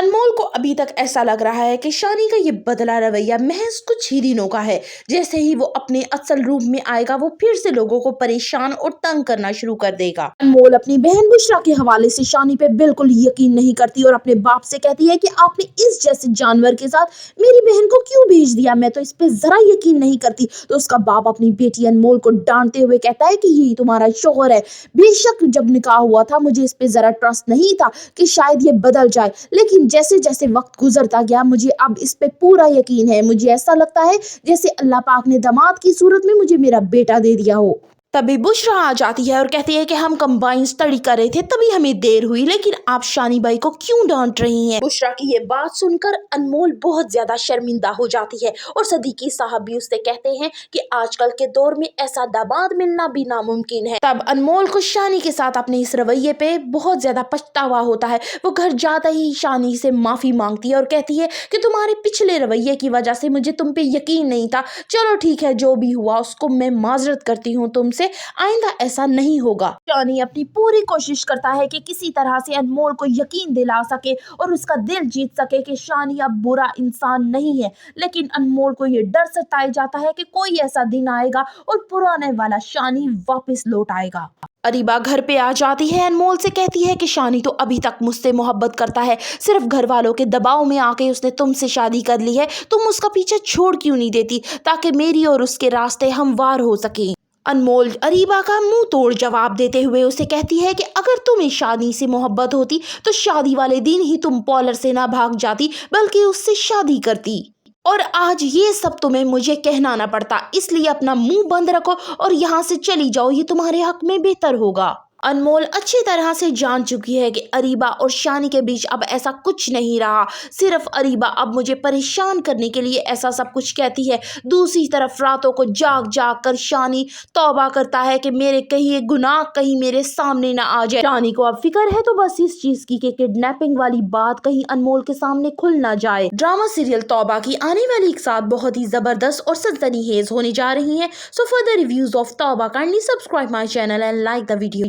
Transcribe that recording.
अनमोल को अभी तक ऐसा लग रहा है कि शानी का ये बदला रवैया महज कुछ ही दिनों का है। जैसे ही वो अपने असल रूप में आएगा वो फिर से लोगों को परेशान और तंग करना शुरू कर देगा। अनमोल अपनी बहन बुशरा के हवाले से शानी पे बिल्कुल यकीन नहीं करती और अपने बाप से कहती है कि आपने इस जैसे जानवर के साथ मेरी बहन को क्यों भेज दिया, मैं तो इस पे जरा यकीन नहीं करती। तो उसका बाप अपनी बेटी अनमोल को डांटते हुए कहता है कि यही तुम्हारा शौहर है। बेशक जब निकाह हुआ था मुझे इस पे जरा ट्रस्ट नहीं था कि शायद ये बदल जाए, लेकिन जैसे जैसे वक्त गुजरता गया मुझे अब इस पे पूरा यकीन है। मुझे ऐसा लगता है जैसे अल्लाह पाक ने दामाद की सूरत में मुझे मेरा बेटा दे दिया हो। तभी बुशरा आ जाती है और कहती है कि हम कंबाइन स्टडी कर रहे थे तभी हमें देर हुई, लेकिन आप शानी बाई को क्यों डांट रही हैं? बुशरा की ये बात सुनकर अनमोल बहुत ज्यादा शर्मिंदा हो जाती है और सदीकी साहब भी उससे कहते हैं कि आजकल के दौर में ऐसा दामाद मिलना भी नामुमकिन है। तब अनमोल को शानी के साथ अपने इस रवैये पे बहुत ज्यादा पछतावा होता है। वो घर जाता ही शानी से माफी मांगती है और कहती है कि तुम्हारे पिछले रवैये की वजह से मुझे तुम पे यकीन नहीं था। चलो ठीक है, जो भी हुआ उसको मैं माजरत करती हूँ तुमसे, आइंदा ऐसा नहीं होगा। शानी अपनी पूरी कोशिश करता है कि किसी तरह से अनमोल को यकीन दिला सके और उसका दिल जीत सके कि शानी अब बुरा इंसान नहीं है, लेकिन अनमोल को ये डर सताया जाता है कि कोई ऐसा दिन आएगा और पुराने वाला शानी वापस लौट आएगा। अरीबा घर पे आ जाती है, अनमोल से कहती है कि शानी तो अभी तक मुझसे मोहब्बत करता है, सिर्फ घर वालों के दबाव में आके उसने तुमसे शादी कर ली है। तुम उसका पीछे छोड़ क्यों नहीं देती ताकि मेरी और उसके रास्ते हमवार हो सके। अनमोल अरीबा का मुंह तोड़ जवाब देते हुए उसे कहती है कि अगर तुम्हें शादी से मोहब्बत होती तो शादी वाले दिन ही तुम पॉलर से ना भाग जाती बल्कि उससे शादी करती, और आज ये सब तुम्हें मुझे कहना ना पड़ता। इसलिए अपना मुंह बंद रखो और यहाँ से चली जाओ, ये तुम्हारे हक में बेहतर होगा। अनमोल अच्छी तरह से जान चुकी है कि अरीबा और शानी के बीच अब ऐसा कुछ नहीं रहा, सिर्फ अरीबा अब मुझे परेशान करने के लिए ऐसा सब कुछ कहती है। दूसरी तरफ रातों को जाग जाग कर शानी तौबा करता है कि मेरे कहीं गुनाह कहीं मेरे सामने ना आ जाए। शानी को अब फिक्र है तो बस इस चीज की कि किडनैपिंग वाली बात कहीं अनमोल के सामने खुल ना जाए। ड्रामा सीरियल तौबा की आने वाली एक साथ बहुत ही जबरदस्त और सनसनीखेज होने जा रही है। So for the reviews of तौबा kindly subscribe my channel and like the video.